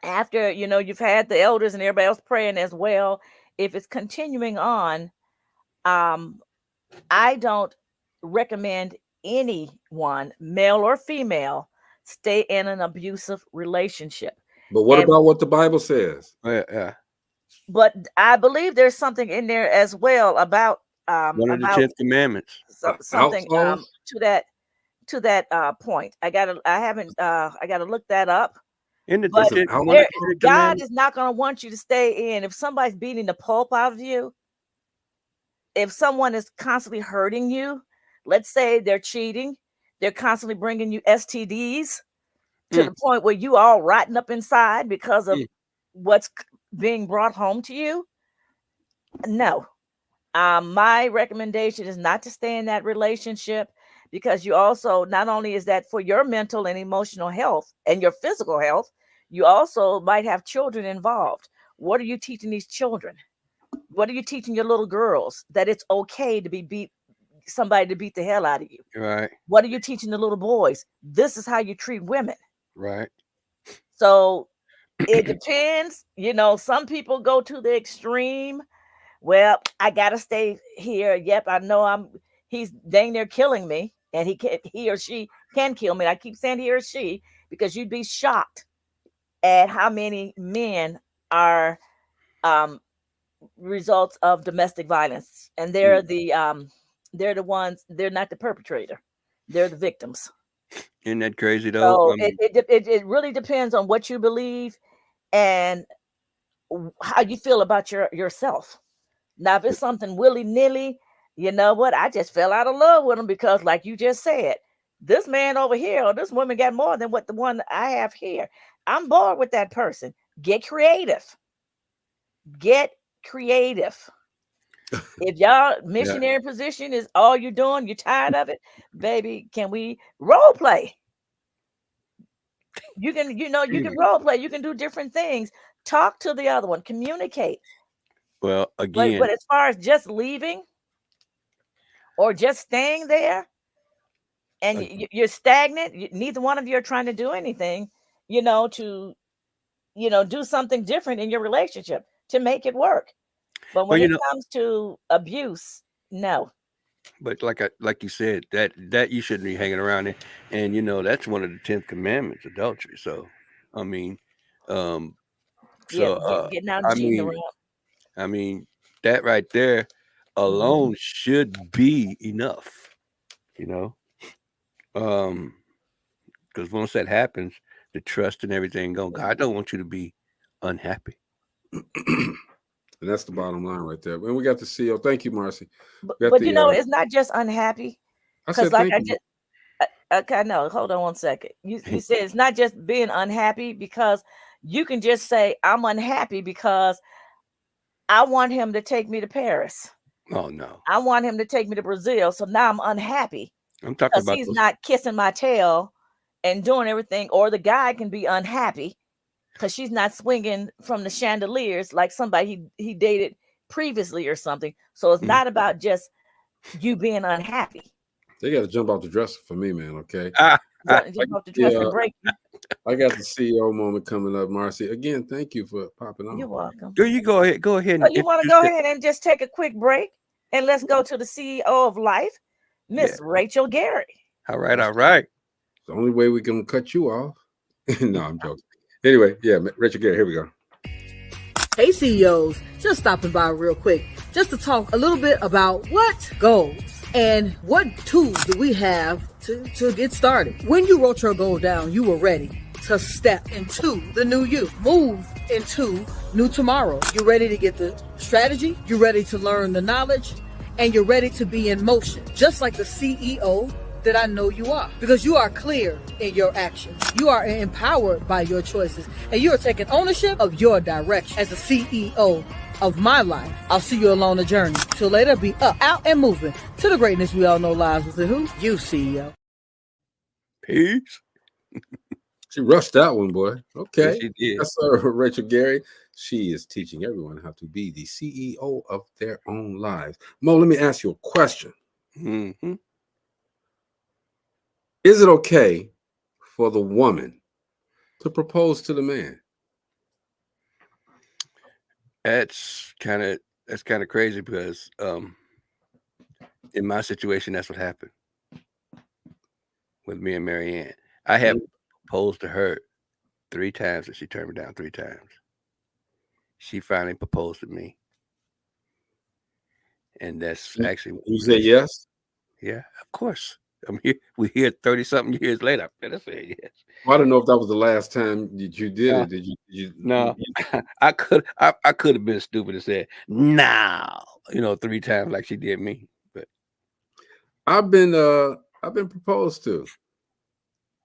after you've had the elders and everybody else praying as well, if it's continuing on, I don't recommend anyone, male or female, stay in an abusive relationship. But what about what the Bible says? Yeah. But I believe there's something in there as well about one of the 10 commandments. Something to that point. I gotta look that up. But God is not going to want you to stay in. If somebody's beating the pulp out of you, if someone is constantly hurting you, let's say they're cheating, they're constantly bringing you STDs to the point where you all rotten up inside because of what's being brought home to you. No. My recommendation is not to stay in that relationship, because you also, not only is that for your mental and emotional health and your physical health, you also might have children involved. What are you teaching these children? What are you teaching your little girls? That it's okay to somebody to beat the hell out of you. Right. What are you teaching the little boys? This is how you treat women. Right. So it depends. Some people go to the extreme. Well, I gotta stay here. Yep, I know he's dang near killing me, and he or she can kill me. I keep saying he or she because you'd be shocked at how many men are results of domestic violence, and they're the ones. They're not the perpetrator; they're the victims. Isn't that crazy though? So it really depends on what you believe and how you feel about yourself. Now, if it's something willy-nilly, you know what? I just fell out of love with him because, like you just said, this man over here or this woman got more than what the one I have here. I'm bored with that person. Get creative. Get creative. If y'all missionary position is all you're doing, you're tired of it, baby, can we role play? You can role play. You can do different things. Talk to the other one. Communicate. Well, again, but as far as just leaving or just staying there and you're stagnant, neither one of you are trying to do anything, to do something different in your relationship to make it work. But when it comes to abuse, no. But like you said, that you shouldn't be hanging around there, and that's one of the 10th commandments, adultery. So, I mean, getting out and cheating around. I mean, that right there alone should be enough, because once that happens, the trust and everything goes. God don't want you to be unhappy. And that's the bottom line right there. And we got the CEO. Thank you, Marcy. But it's not just unhappy. Because no, hold on one second. You said it's not just being unhappy, because you can just say, I'm unhappy because I want him to take me to Paris. Oh, no. I want him to take me to Brazil. So now I'm unhappy. I'm talking about he's not kissing my tail and doing everything. Or the guy can be unhappy because she's not swinging from the chandeliers like somebody he dated previously or something. So it's not about just you being unhappy. They got to jump off the dresser for me, man. Okay. Jump off the dresser and break. I got the CEO moment coming up, Marcy. Again, thank you for popping on. You're welcome. Do you go ahead? Go ahead. You want to go ahead and just take a quick break, and let's go to the CEO of Life, Miss Rachel Gary. All right. The only way we can cut you off. No, I'm joking. Anyway, Rachel Gary, here we go. Hey CEOs, just stopping by real quick, just to talk a little bit about what goals and what tools do we have to get started. When you wrote your goal down, you were ready to step into the new you, move into new tomorrow. You're ready to get the strategy, you're ready to learn the knowledge, and you're ready to be in motion, just like the CEO that I know you are, because you are clear in your actions. You are empowered by your choices, and you are taking ownership of your direction as a CEO of my life. I'll see you along the journey. Till later, be up, out, and moving to the greatness we all know lies within who? You, CEO. Peace. She rushed that one, boy. Okay. Yes, she did. That's Rachel Gary. She is teaching everyone how to be the CEO of their own lives. Mo, let me ask you a question. Mm-hmm. Is it okay for the woman to propose to the man? That's kind of crazy because in my situation, that's what happened with me and Marianne. I have proposed to her 3 times and she turned me down 3 times. She finally proposed to me. And that's actually... You say yes? Yeah, of course. I'm here. We're here 30-something years later. I better say yes. Well, I don't know if that was the last time that you did it. Did you? No, I could have been stupid and said no, 3 times like she did me. But I've been proposed to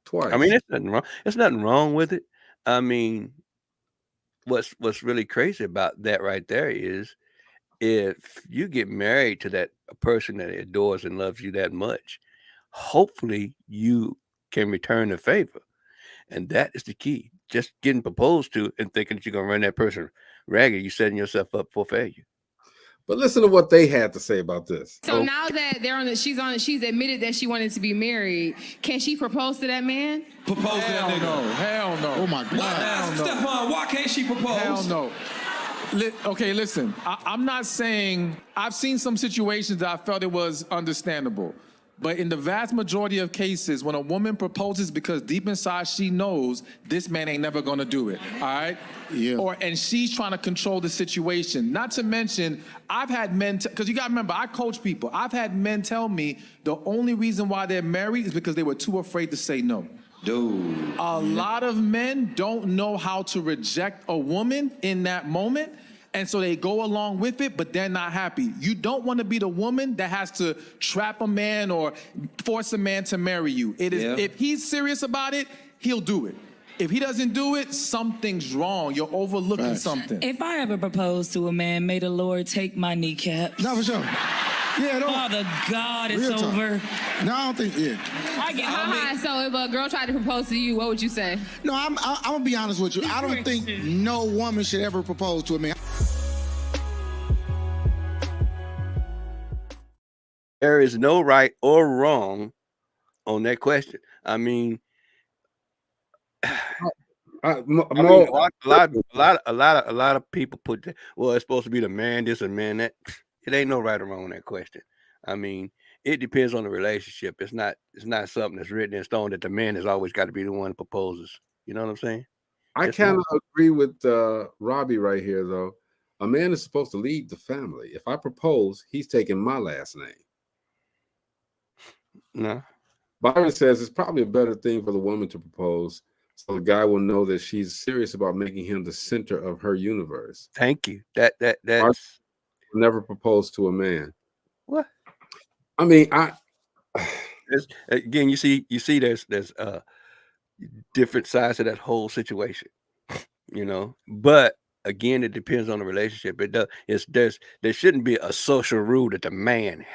twice. I mean, there's nothing wrong. There's nothing wrong with it. I mean, what's really crazy about that right there is if you get married to a person that adores and loves you that much, hopefully you can return the favor. And that is the key. Just getting proposed to and thinking that you're going to run that person ragged, you're setting yourself up for failure. But listen to what they had to say about this. So now that she's admitted that she wanted to be married, can she propose to that man? Propose to that nigga. No, hell no. Oh my God. Stephon, why can't she propose? Hell no. Okay, listen. I'm not saying... I've seen some situations that I felt it was understandable. But in the vast majority of cases, when a woman proposes because deep inside she knows this man ain't never gonna do it, all right? Yeah. And she's trying to control the situation. Not to mention, I've had men, because you gotta remember, I coach people. I've had men tell me the only reason why they're married is because they were too afraid to say no. Dude. A lot of men don't know how to reject a woman in that moment. And so they go along with it, but they're not happy. You don't want to be the woman that has to trap a man or force a man to marry you. It is if he's serious about it, he'll do it. If he doesn't do it, something's wrong. You're overlooking something. If I ever propose to a man, may the Lord take my kneecaps. No, for sure. Yeah, Father God, it's over. No, I don't think, So if a girl tried to propose to you, what would you say? No, I'm going to be honest with you. I don't think no woman should ever propose to a man. There is no right or wrong on that question. I mean, a lot of people put that, well, it's supposed to be the man this and man that. It ain't no right or wrong on that question. I mean, it depends on the relationship. It's not something that's written in stone that the man has always got to be the one that proposes. You know what I'm saying? I kind of agree with Robbie right here, though. A man is supposed to lead the family. If I propose, he's taking my last name. No. Byron says it's probably a better thing for the woman to propose so the guy will know that she's serious about making him the center of her universe. Thank you. That's never proposed to a man. What? I mean, again, you see there's different sides of that whole situation, but again, it depends on the relationship. There shouldn't be a social rule that the man,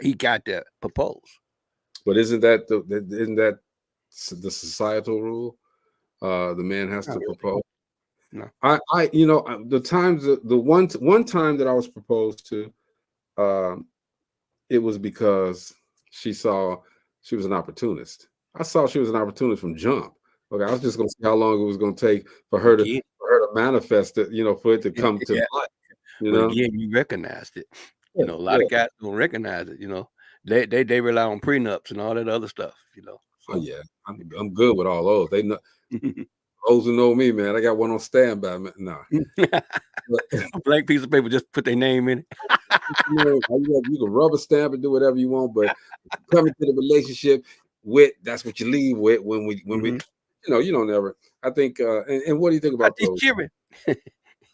he got to propose. But isn't that the societal rule? The man has to propose. No. One time that I was proposed to, it was because she saw she was an opportunist. I saw she was an opportunist from jump. Okay, I was just going to see how long it was going to take for her to manifest it, for it to come to life. Again, you recognized it. A lot of guys don't recognize it. They rely on prenups and all that other stuff. So. Oh yeah, I'm good with all those. They know. Those who know me, man, I got one on standby. No, a blank piece of paper, just put their name in it. You can rubber stamp and do whatever you want, but coming to the relationship with, that's what you leave with when we you don't ever. I think and what do you think about those?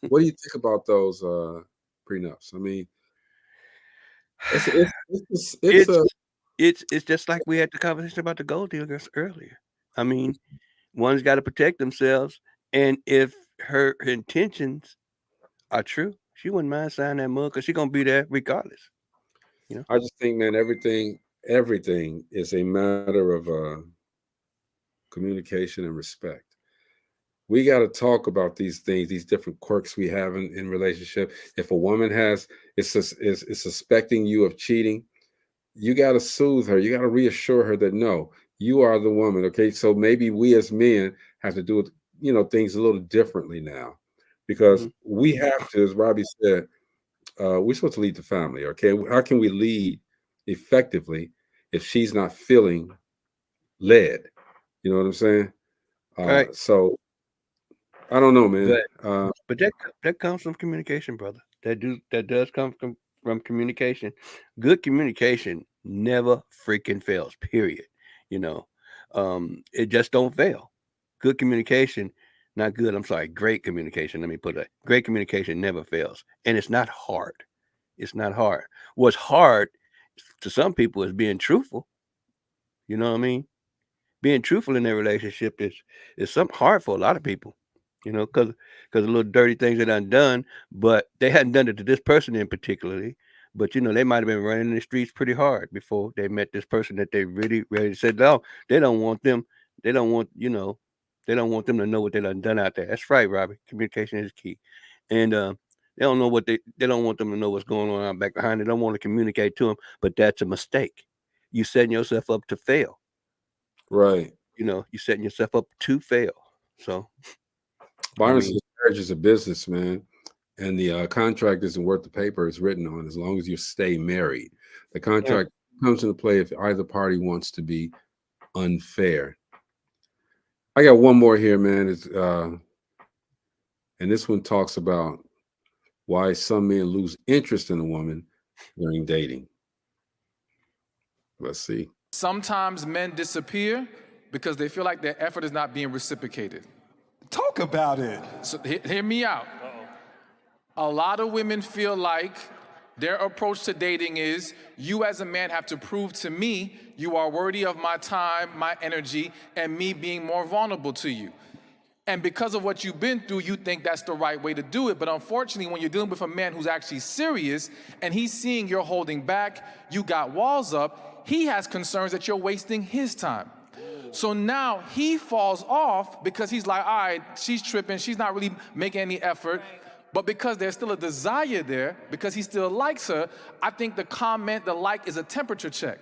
What do you think about those prenups? I mean, it's just like we had the conversation about the gold diggers earlier. I mean, one's got to protect themselves, and if her intentions are true, she wouldn't mind signing that mug because she's gonna be there regardless. You know. I just think, man, everything is a matter of communication and respect. We got to talk about these things, these different quirks we have in relationship. If a woman is suspecting you of cheating, you got to soothe her. You got to reassure her that no, you are the woman. Okay, so maybe we as men have to do things a little differently now, because we have to, as Robbie said, we're supposed to lead the family. Okay, how can we lead effectively if she's not feeling led? You know what I'm saying? Right. So I don't know, man. But that comes from communication, brother. That does come from communication. Good communication never freaking fails. Period. You know, it just don't fail. Good communication, not good. I'm sorry. Great communication. Let me put it. Great communication never fails, and it's not hard. It's not hard. What's hard to some people is being truthful. You know what I mean? Being truthful in their relationship is something hard for a lot of people, because of little dirty things they done, but they hadn't done it to this person in particularly. But they might have been running in the streets pretty hard before they met this person that they really, really said, no, they don't want them. They don't want, they don't want them to know what they done out there. That's right, Robbie. Communication is key. And they don't know they don't want them to know what's going on out back behind. They don't want to communicate to them, but that's a mistake. You setting yourself up to fail. Right. You're setting yourself up to fail. So, Byron says marriage is a business, man, and the contract isn't worth the paper it's written on as long as you stay married. The contract comes into play if either party wants to be unfair. I got one more here, man. It's and this one talks about why some men lose interest in a woman during dating. Let's see. Sometimes men disappear because they feel like their effort is not being reciprocated. Talk about it. So hear me out. A lot of women feel like their approach to dating is, you as a man have to prove to me you are worthy of my time, my energy, and me being more vulnerable to you. And because of what you've been through, you think that's the right way to do it. But unfortunately, when you're dealing with a man who's actually serious and he's seeing you're holding back, you got walls up, he has concerns that you're wasting his time. So now he falls off because he's like, all right, she's tripping, she's not really making any effort. But because there's still a desire there, because he still likes her, I think the comment, the like, is a temperature check.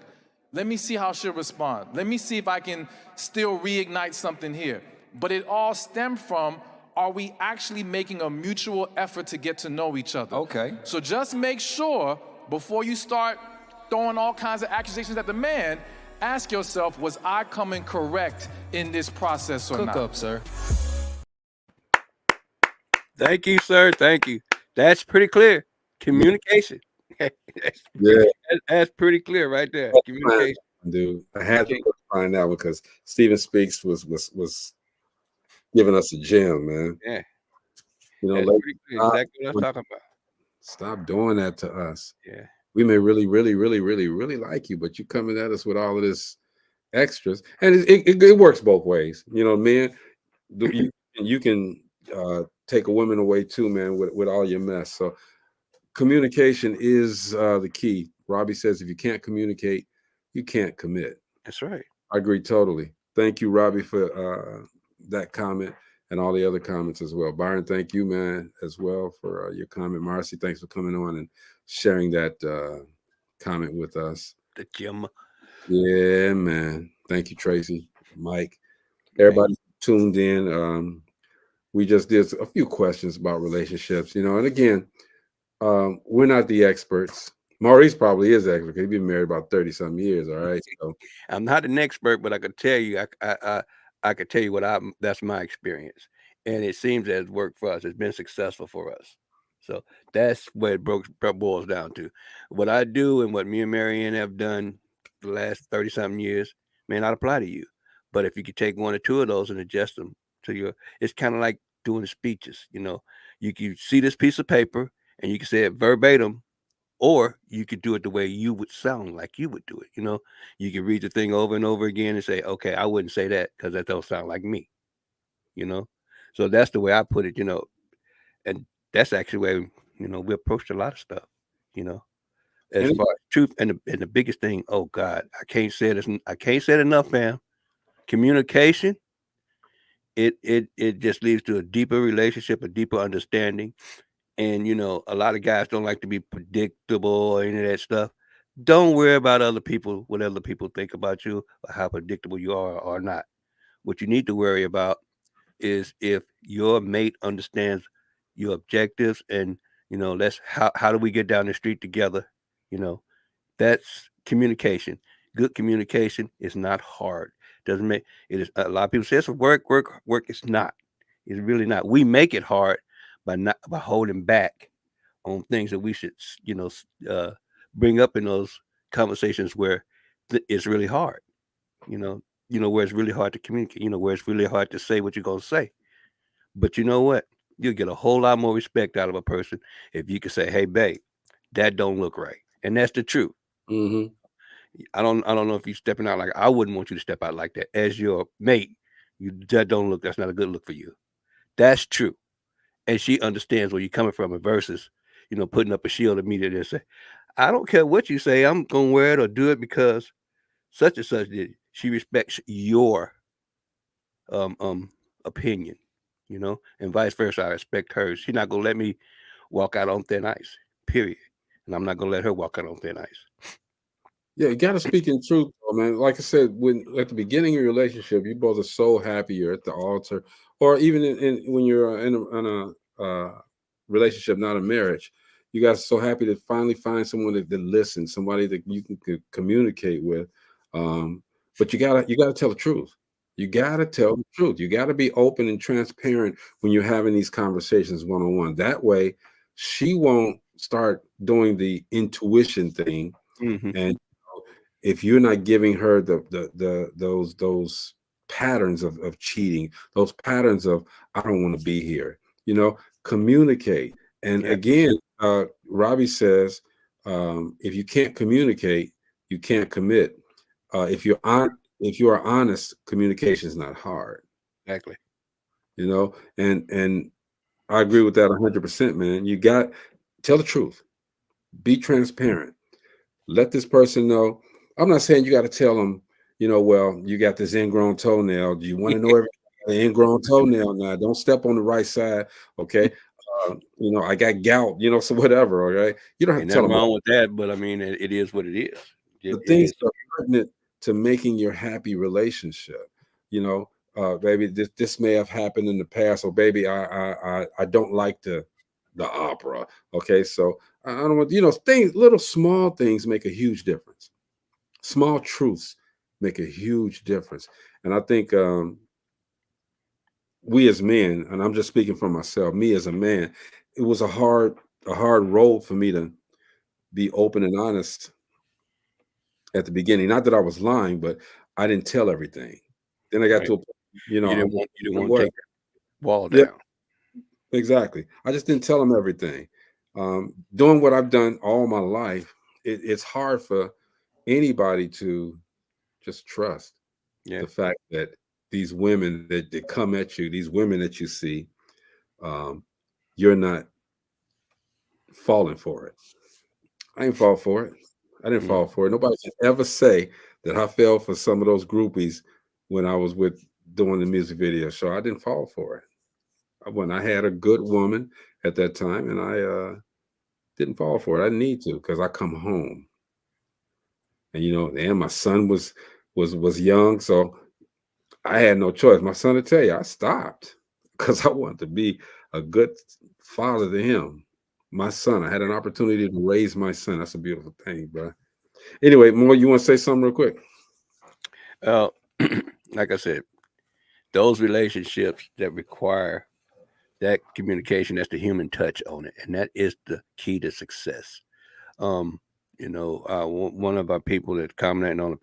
Let me see how she'll respond. Let me see if I can still reignite something here. But it all stemmed from, are we actually making a mutual effort to get to know each other? Okay. So just make sure, before you start throwing all kinds of accusations at the man, ask yourself, was I coming correct in this process or not? Cook up, sir. Thank you, sir. Thank you. That's pretty clear. Communication. That's pretty clear right there. Communication. Dude, I had to find out because Stephen Speaks was giving us a gem, man. Yeah. Exactly what I'm talking about. Stop doing that to us. Yeah. We may really, really, really, really, really like you, but you coming at us with all of this extras, and it works both ways. Men, you can take a woman away too, man, with all your mess. So communication is the key. Robbie says if you can't communicate, you can't commit. That's right. I agree totally. Thank you, Robbie, for that comment and all the other comments as well. Byron, thank you, man, as well for your comment. Marcy, thanks for coming on and sharing that comment with us. The gym. Yeah, man. Thank you, Tracy, Mike. Everybody tuned in. We just did a few questions about relationships, and again, we're not the experts. Maurice probably is expert because he's been married about 30-something years. All right. So I'm not an expert, but I could tell you, I could tell you that's my experience. And it seems that it's worked for us. It's been successful for us. So that's what it boils down to. What I do and what me and Marianne have done the last 30-something years may not apply to you. But if you could take one or two of those and adjust them to it's kind of like doing speeches. You can see this piece of paper and you can say it verbatim, or you could do it the way you would sound like you would do it. You can read the thing over and over again and say, okay, I wouldn't say that because that don't sound like me. So that's the way I put it, and that's actually the way You know, we approached a lot of stuff. You know, as And far as truth and the biggest thing. Oh God, I can't say it. I can't say it enough, fam. Communication. It just leads to a deeper relationship, a deeper understanding. And you know, a lot of guys don't like to be predictable or any of that stuff. Don't worry about other people, what other people think about you, or how predictable you are or not. What you need to worry about is if your mate understands your objectives, and you know, let's how do we get down the street together? You know, that's communication. Good communication is not hard. Doesn't make it is a lot of people say it's work. It's not. It's really not. We make it hard by holding back on things that we should, you know, bring up in those conversations where it's really hard. You know where it's really hard to communicate. You know where it's really hard to say what you're gonna say. But you know what? You'll get a whole lot more respect out of a person if you can say, "Hey, babe, that don't look right," and that's the truth. Mm-hmm. I don't know if you're stepping out like I wouldn't want you to step out like that as your mate. That's not a good look for you. That's true. And she understands where you're coming from versus, you know, putting up a shield immediately and say, I don't care what you say, I'm gonna wear it or do it because such and such did. She respects your opinion, you know, and vice versa. I respect hers. She's not gonna let me walk out on thin ice, period. And I'm not gonna let her walk out on thin ice. Yeah, you got to speak in truth, though, man. Like I said, when at the beginning of your relationship, you both are so happy you're at the altar, or even when you're in a relationship, not a marriage, you guys are so happy to finally find someone that listens, somebody that you can communicate with. But you gotta tell the truth. You gotta tell the truth. You gotta be open and transparent when you're having these conversations one on one. That way, she won't start doing the intuition thing, Mm-hmm. and if you're not giving her those patterns of cheating, those patterns of I don't want to be here, communicate. And Yeah. again, Robbie says, if you can't communicate, you can't commit. If you are honest, communication is not hard. Exactly. And I agree with that 100%, man. You got tell the truth, be transparent. Let this person know. I'm not saying you got to tell them, well, you got this ingrown toenail. Do you want to know everything? The ingrown toenail now. Don't step on the right side. Okay. I got gout, so whatever. Okay. You don't have Ain't to tell nothing them wrong with that, but I mean, it is what it is. the It things is. that are pertinent to making your happy relationship. Baby, this may have happened in the past, or baby, I don't like the opera. Okay, so I don't want things, little small things make a huge difference. Small truths make a huge difference, and I think we as men, and I'm just speaking for myself, me as a man, it was a hard road for me to be open and honest at the beginning. Not that I was lying, but I didn't tell everything. Then I got Right. to a point, You didn't want to what? take that wall Yeah, down. exactly. I just didn't tell them everything. Doing what I've done all my life, it's hard for anybody to just trust Yeah. the fact that these women that come at you, these women that you see, you're not falling for it. I ain't fall for it. I didn't fall for it. Nobody can ever say that I fell for some of those groupies when I was doing the music video show. I didn't fall for it. When I had a good woman at that time, and I didn't fall for it. I didn't need to because I come home, and my son was young, so I had no choice. My son would tell you I stopped because I wanted to be a good father to him. My son, I had an opportunity to raise my son. That's a beautiful thing, bro. Anyway, Mo, you want to say something real quick? Like I said, those relationships that require that communication, that's the human touch on it, and that is the key to success. One of our people that commented on the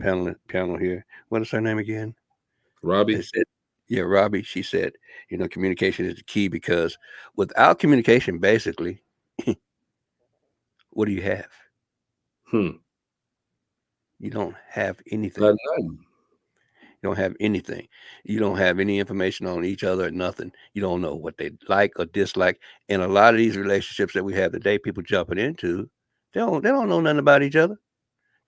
panel here, what is her name again? Robbie. Said, yeah, Robbie. She said, communication is the key because without communication, basically, what do you have? You don't have anything. Nothing. You don't have anything. You don't have any information on each other or nothing. You don't know what they like or dislike. And a lot of these relationships that we have today, people jumping into, they don't know nothing about each other.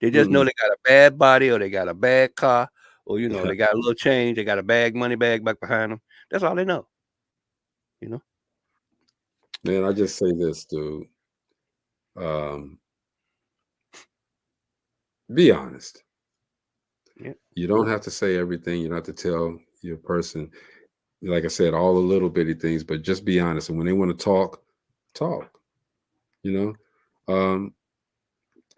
They just know they got a bad body or they got a bad car or, you know, they got a little change. They got a money bag back behind them. That's all they know. You know? Man, I just say this, dude. Be honest. Yeah. You don't have to say everything. You don't have to tell your person, like I said, all the little bitty things, but just be honest. And when they want to talk, talk. You know?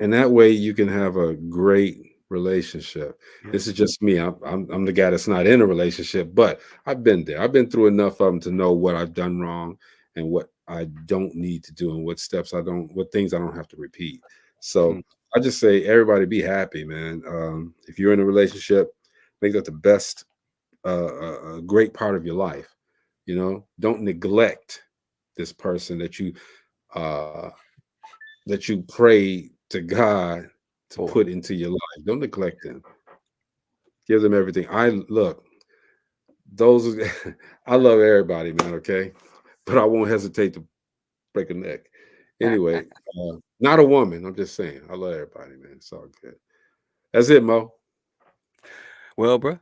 And that way you can have a great relationship. This is just me. I'm the guy that's not in a relationship, but I've been there. I've been through enough of them to know what I've done wrong and what I don't need to do and what things I don't have to repeat. So I just say, everybody be happy, man. If you're in a relationship, make that the best, a great part of your life. You know, don't neglect this person that you pray to God to put into your life. Don't neglect them. Give them everything. I love everybody, man. Okay, but I won't hesitate to break a neck. Anyway, not a woman. I'm just saying, I love everybody, man. It's all good. That's it, Mo. Well, bro,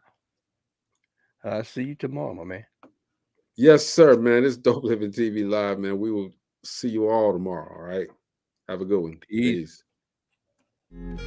I'll see you tomorrow, my man. Yes, sir, man. It's Dope Living TV Live, man. We will see you all tomorrow. All right. Have a good one. Peace. Peace.